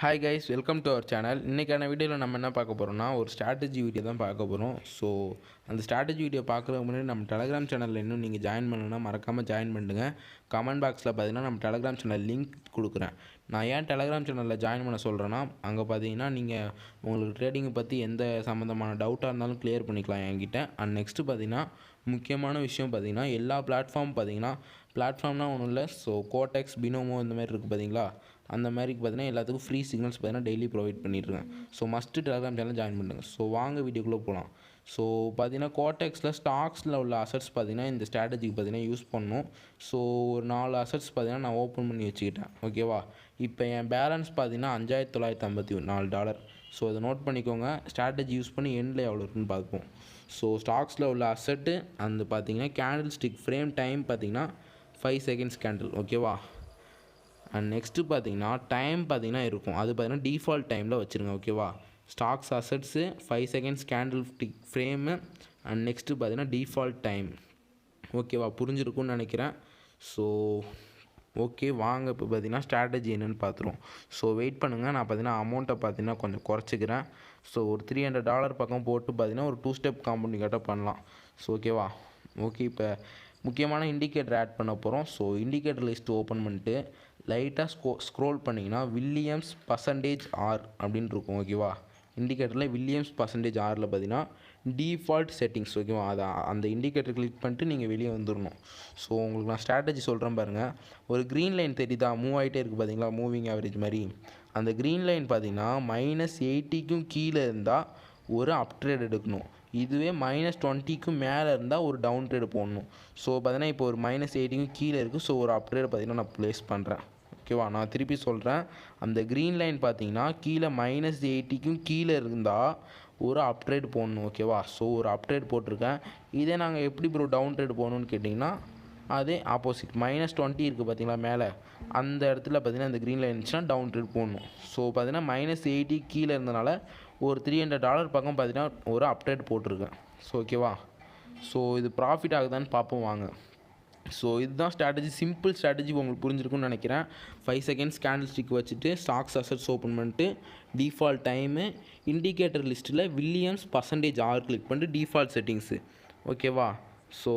Hi guys, welcome to our channel. இன்றைக்கான வீடியோவில் நம்ம என்ன பார்க்க போகிறோம்னா ஒரு ஸ்ட்ராட்டஜி வீடியோ தான் பார்க்க போகிறோம். ஸோ அந்த ஸ்ட்ராட்டஜி வீடியோ பார்க்குறதுக்கு முன்னாடி நம்ம டெலகிராம் சேனலில் இன்னும் நீங்கள் ஜாயின் பண்ணணும்னா மறக்காமல் ஜாயின் பண்ணுங்கள். கமெண்ட் பாக்ஸில் பார்த்தீங்கன்னா நம்ம டெலகிராம் சேனல் லிங்க் கொடுக்குறேன். நான் ஏன் டெலகிராம் சேனலில் ஜாயின் பண்ண சொல்கிறேன்னா, அங்கே பார்த்தீங்கன்னா நீங்கள் உங்களுக்கு ட்ரேடிங்கை பற்றி எந்த சம்மந்தமான டவுட்டாக இருந்தாலும் கிளியர் பண்ணிக்கலாம் என்கிட்ட. அண்ட் நெக்ஸ்ட்டு பார்த்தீங்கன்னா முக்கியமான விஷயம் பார்த்தீங்கன்னா எல்லா பிளாட்ஃபார்ம்னால் ஒன்றும் இல்லை. ஸோ கோடெக்ஸ், பினோமோ இந்த மாதிரி இருக்குது பார்த்தீங்களா, அந்த மாதிரிக்கு பார்த்தீங்கன்னா எல்லாத்துக்கும் ஃப்ரீ சிக்னல்ஸ் பார்த்தீங்கன்னா டெய்லி ப்ரொவைட் பண்ணிட்டுருக்கேன். So must Telegram channel join பண்ணுங்கள். ஸோ வாங்க வீடியோக்குள்ளே போகலாம். ஸோ பார்த்தீங்கன்னா கோடெக்ஸில் ஸ்டாக்ஸில் உள்ள அசட்ஸ் பார்த்தீங்கன்னா இந்த ஸ்ட்ராட்டஜிக்கு பார்த்தீங்கன்னா யூஸ் பண்ணணும். ஸோ ஒரு 4 அசட்ஸ் பார்த்தீங்கன்னா நான் ஓப்பன் பண்ணி வச்சுக்கிட்டேன். ஓகேவா, இப்போ என் பேலன்ஸ் பார்த்தீங்கன்னா $5,954. ஸோ அதை நோட் பண்ணிக்கோங்க. ஸ்ட்ராட்டஜி யூஸ் பண்ணி எண்டில் எவ்வளோ இருக்குன்னு பார்ப்போம். ஸோ ஸ்டாக்ஸில் உள்ள அசட்டு அந்த பார்த்தீங்கன்னா கேண்டில் ஸ்டிக் ஃப்ரேம் டைம் பார்த்தீங்கன்னா 5 செகண்ட்ஸ் கேண்டில். ஓகேவா, அண்ட் நெக்ஸ்ட்டு பார்த்தீங்கன்னா டைம் பார்த்தீங்கன்னா இருக்கும், அது பார்த்தீங்கன்னா டிஃபால்ட் டைமில் வச்சுருங்க. ஓகேவா, stocks assets 5 seconds candle stick frame and next பார்த்தீங்கன்னா டிஃபால்ட் டைம். ஓகேவா, புரிஞ்சிருக்குன்னு நினைக்கிறேன். ஸோ ஓகே, வாங்க இப்போ பார்த்தீங்கன்னா ஸ்ட்ராட்டஜி என்னென்னு பார்த்துருவோம். ஸோ வெயிட் பண்ணுங்கள், நான் பார்த்தீங்கன்னா அமௌண்ட்டை பார்த்தீங்கன்னா கொஞ்சம் குறைச்சிக்கிறேன். ஸோ ஒரு $300 பக்கம் போட்டு பார்த்தீங்கன்னா ஒரு 2 ஸ்டெப் காம்பவுண்டிங் கட்ட பண்ணலாம். ஸோ ஓகேவா, ஓகே இப்போ முக்கியமான இண்டிகேட்டர் ஆட் பண்ண போகிறோம். ஸோ இண்டிகேட்டர் லிஸ்ட் ஓப்பன் பண்ணிட்டு லைட்டாக ஸ்க்ரோல் பண்ணிங்கன்னா வில்லியம்ஸ் பர்சன்டேஜ் ஆர் அப்படின்னு இருக்கும். ஓகேவா, இண்டிகேட்டரில் வில்லியம்ஸ் பர்சன்டேஜ் ஆரில் பார்த்தீங்கன்னா டிஃபால்ட் செட்டிங்ஸ். ஓகேவா, அதை அந்த இண்டிகேட்டர் கிளிக் பண்ணிட்டு நீங்கள் வெளியே வந்துடணும். ஸோ உங்களுக்கு நான் ஸ்ட்ராட்டஜி சொல்கிறேன் பாருங்கள். ஒரு க்ரீன் லைன் தெரியுதா, மூவ் ஆகிட்டே இருக்குது பார்த்தீங்களா, மூவிங் ஆவரேஜ் மாதிரி. அந்த க்ரீன் லைன் பார்த்தீங்கன்னா -80க்கும் கீழே இருந்தால் ஒரு அப் ட்ரேட் எடுக்கணும். இதுவே -20க்கும் மேலே இருந்தால் ஒரு டவுன் ட்ரேடு போடணும். ஸோ பார்த்தீங்கன்னா இப்போ ஒரு -80க்கும் கீழே இருக்குது. ஸோ ஒரு அப் ட்ரேடு பார்த்தீங்கன்னா நான் ப்ளேஸ் பண்ணுறேன். ஓகேவா, நான் திருப்பி சொல்கிறேன். அந்த க்ரீன் லைன் பார்த்தீங்கன்னா கீழே -80க்கும் கீழே இருந்தால் ஒரு அப் ட்ரேட் போடணும். ஓகேவா, ஸோ ஒரு அப் ட்ரேட் போட்டிருக்கேன். இதே நாங்கள் எப்படி ப்ரோ டவுன் ட்ரேட் போகணுன்னு கேட்டிங்கன்னா, அதே ஆப்போசிட் -20 இருக்குது பார்த்தீங்களா மேலே, அந்த இடத்துல பார்த்தீங்கன்னா இந்த க்ரீன் லைன் இருந்துச்சுன்னா டவுன் ட்ரேட் போடணும். ஸோ பார்த்தீங்கன்னா -80 கீழே இருந்தனால ஒரு $300 பக்கம் பார்த்தீங்கன்னா ஒரு அப்டேட் போட்டிருக்கேன். ஸோ ஓகேவா, ஸோ இது ப்ராஃபிட் ஆகுதான்னு பார்ப்போம் வாங்க. ஸோ இதுதான் ஸ்ட்ராட்டஜி, சிம்பிள் ஸ்ட்ராட்டஜி உங்களுக்கு புரிஞ்சிருக்குன்னு நினைக்கிறேன். 5 செகண்ட்ஸ் கேண்டில் ஸ்டிக் வச்சுட்டு ஸ்டாக்ஸ் அசட்ஸ் ஓப்பன் பண்ணிட்டு டிஃபால்ட் டைமு, இண்டிகேட்டர் லிஸ்ட்டில் வில்லியம்ஸ் பர்சன்டேஜ் ஆர் கிளிக் பண்ணிட்டு டிஃபால்ட் செட்டிங்ஸு. ஓகேவா, ஸோ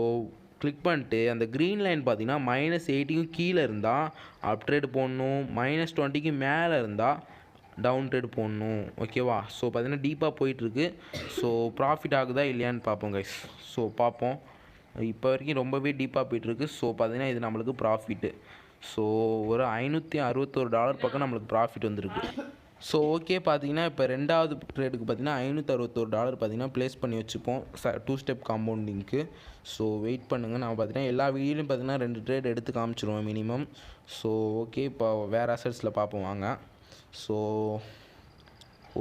கிளிக் பண்ணிட்டு அந்த க்ரீன் லைன் பார்த்தீங்கன்னா -80க்கும் கீழே இருந்தால் அப் ட்ரேடு போடணும், -20க்கு மேலே இருந்தால் டவுன் ட்ரேடு போடணும். ஓகேவா, ஸோ பார்த்தீங்கன்னா டீப்பாக போயிட்டுருக்கு. ஸோ ப்ராஃபிட் ஆகுதா இல்லையான்னு பார்ப்போம் கைஸ். ஸோ பார்ப்போம், இப்போ வரைக்கும் ரொம்பவே டீப்பாக போயிட்டுருக்கு. ஸோ பார்த்தீங்கன்னா இது நம்மளுக்கு ப்ராஃபிட்டு. ஸோ ஒரு $561 பக்கம் நம்மளுக்கு ப்ராஃபிட் வந்திருக்கு. ஸோ ஓகே, பார்த்தீங்கன்னா இப்போ ரெண்டாவது ட்ரேடுக்கு பார்த்தீங்கன்னா $561 பார்த்தீங்கன்னா ப்ளேஸ் பண்ணி வச்சுப்போம் 2 ஸ்டெப் காம்பவுண்டிங்க்கு. ஸோ வெயிட் பண்ணுங்கள், நான் பார்த்தீங்கன்னா எல்லா வீடியோலையும் பார்த்தீங்கன்னா 2 ட்ரேட் எடுத்து காமிச்சிருவோம் மினிமம். ஸோ ஓகே, இப்போ வேறு அசட்ஸில் பார்ப்போம் வாங்க. ஸோ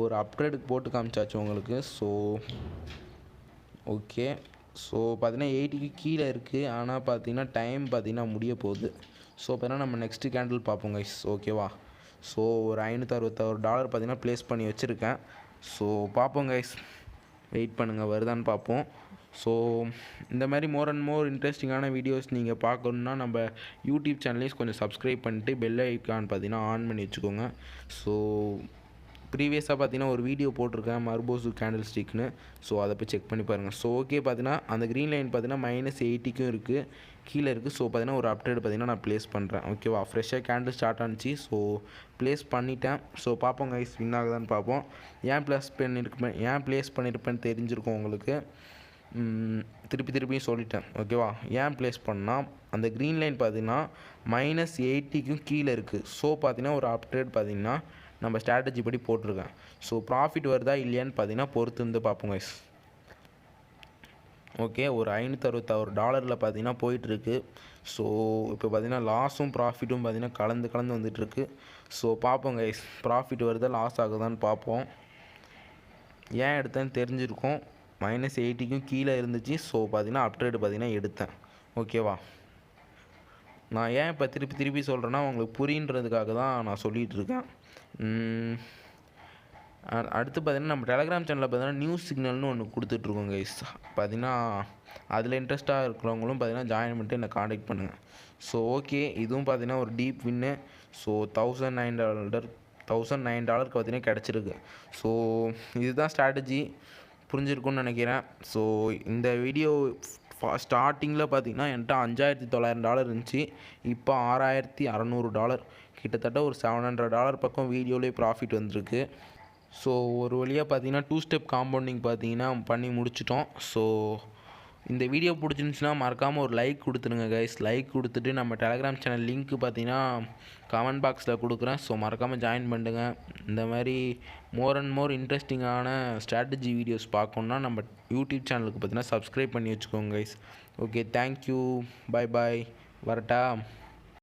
ஒரு அப்ட்ரேடுக்கு போட்டு காமிச்சாச்சு உங்களுக்கு. ஸோ ஓகே, ஸோ பார்த்தீங்கன்னா 80க்கு கீழே இருக்குது, ஆனால் பார்த்தீங்கன்னா டைம் பார்த்தீங்கன்னா முடிய போகுது. ஸோ பார்த்தீங்கன்னா நம்ம நெக்ஸ்ட்டு கேண்டில் பார்ப்போம் கைஸ். ஓகேவா, ஸோ ஒரு $561 பார்த்தீங்கன்னா ப்ளேஸ் பண்ணி வச்சுருக்கேன். ஸோ பார்ப்போம் கைஸ், வெயிட் பண்ணுங்கள் வருதான்னு பார்ப்போம். ஸோ இந்த மாதிரி மோர் அண்ட் மோர் இன்ட்ரெஸ்டிங்கான வீடியோஸ் நீங்கள் பார்க்கணுன்னா நம்ம யூடியூப் சேனலையும் கொஞ்சம் சப்ஸ்கிரைப் பண்ணிட்டு பெல் ஐக்கான் பார்த்தீங்கன்னா ஆன் பண்ணி வச்சுக்கோங்க. ஸோ ப்ரீவியஸாக பார்த்தீங்கன்னா ஒரு வீடியோ போட்டிருக்கேன் மர்போசு கேண்டில் ஸ்டிக்னு. ஸோ அதை போய் செக் பண்ணி பாருங்கள். ஸோ ஓகே, பார்த்தீங்கன்னா அந்த க்ரீன் லைன் பார்த்தீங்கன்னா -80க்கும் இருக்குது, கீழே இருக்குது. ஸோ பார்த்தீங்கன்னா ஒரு அப்டேட் பார்த்தீங்கன்னா நான் ப்ளேஸ் பண்ணுறேன். ஓகேவா, ஃப்ரெஷ்ஷாக கேண்டில் ஸ்டார்ட் ஆனிச்சு. ஸோ ப்ளேஸ் பண்ணிட்டேன். ஸோ பார்ப்போம் கைஸ், வின் ஆகுதான்னு பார்ப்போம். ஏன் ப்ளேஸ் பண்ணியிருப்பேன்னு தெரிஞ்சிருக்கும் உங்களுக்கு. திருப்பியும் சொல்லிட்டேன். ஓகேவா, ஏன் ப்ளேஸ் பண்ணால் அந்த க்ரீன் லைன் பார்த்தீங்கன்னா -80க்கும் கீழே இருக்குது. ஸோ பார்த்தீங்கன்னா ஒரு அப்டேட் பார்த்தீங்கன்னா நம்ம ஸ்ட்ராட்டஜி படி போட்டிருக்கேன். ஸோ ப்ராஃபிட் வருதா இல்லையான்னு பார்த்தீங்கன்னா பொறுத்து இருந்து பார்ப்போம் கைஸ். ஓகே, ஒரு $561 பார்த்தீங்கன்னா போயிட்டுருக்கு. ஸோ இப்போ பார்த்தீங்கன்னா லாஸும் ப்ராஃபிட்டும் பார்த்தீங்கன்னா கலந்து வந்துட்டுருக்கு. ஸோ பார்ப்போம் கைஸ், ப்ராஃபிட் வருதா லாஸ் ஆகுதான்னு பார்ப்போம். ஏன் எடுத்தேன்னு தெரிஞ்சிருக்கும், -80க்கும் கீழே இருந்துச்சு. ஸோ பார்த்தீங்கன்னா அப்ட்ரேடு பார்த்தீங்கன்னா எடுத்தேன். ஓகேவா, நான் ஏன் இப்போ திருப்பி சொல்கிறேன்னா உங்களுக்கு புரின்றதுக்காக தான் நான் சொல்லிகிட்ருக்கேன். அடுத்து பார்த்தீங்கன்னா நம்ம டெலகிராம் சேனலில் பார்த்தீங்கன்னா நியூஸ் சிக்னல்னு ஒன்று கொடுத்துட்ருக்கோம் கைஸ். பார்த்தீங்கன்னா அதில் இன்ட்ரெஸ்ட்டாக இருக்கிறவங்களும் பார்த்தீங்கன்னா ஜாயின் பண்ணிட்டு என்னை காண்டாக்ட் பண்ணுங்கள். ஸோ ஓகே, இதுவும் பார்த்தீங்கன்னா ஒரு டீப் வின்னு. ஸோ $1900 $1009 பார்த்தீங்கன்னா கிடச்சிருக்கு. ஸோ இதுதான் ஸ்ட்ராட்டஜி, புரிஞ்சிருக்கும்னு நினைக்கிறேன். ஸோ இந்த வீடியோ ஸ்டார்டிங்கில் பார்த்தீங்கன்னா என்கிட்ட $5900 இருந்துச்சு. இப்போ $6600, கிட்டத்தட்ட ஒரு $700 பக்கம் வீடியோலேயே ப்ராஃபிட் வந்திருக்கு. ஸோ ஒரு வழியாக பார்த்தீங்கன்னா 2 ஸ்டெப் காம்பவுண்டிங் பார்த்தீங்கன்னா பண்ணி முடிச்சிட்டோம். ஸோ இந்த வீடியோ பிடிச்சிருந்துச்சுன்னா மறக்காமல் ஒரு லைக் கொடுத்துருங்க கைஸ். லைக் கொடுத்துட்டு நம்ம டெலகிராம் சேனல் லிங்க் பார்த்தீங்கன்னா கமெண்ட் பாக்ஸில் கொடுக்குறேன். ஸோ மறக்காமல் ஜாயின் பண்ணுங்க. இந்த மாதிரி மோர் அண்ட் மோர் இன்ட்ரெஸ்டிங்கான ஸ்ட்ராட்டஜி வீடியோஸ் பார்க்கணுன்னா நம்ம யூடியூப் சேனலுக்கு பார்த்தீங்கன்னா சப்ஸ்கிரைப் பண்ணி வச்சுக்கோங்க கைஸ். ஓகே, தேங்க்யூ, பாய் பாய், வரட்டா.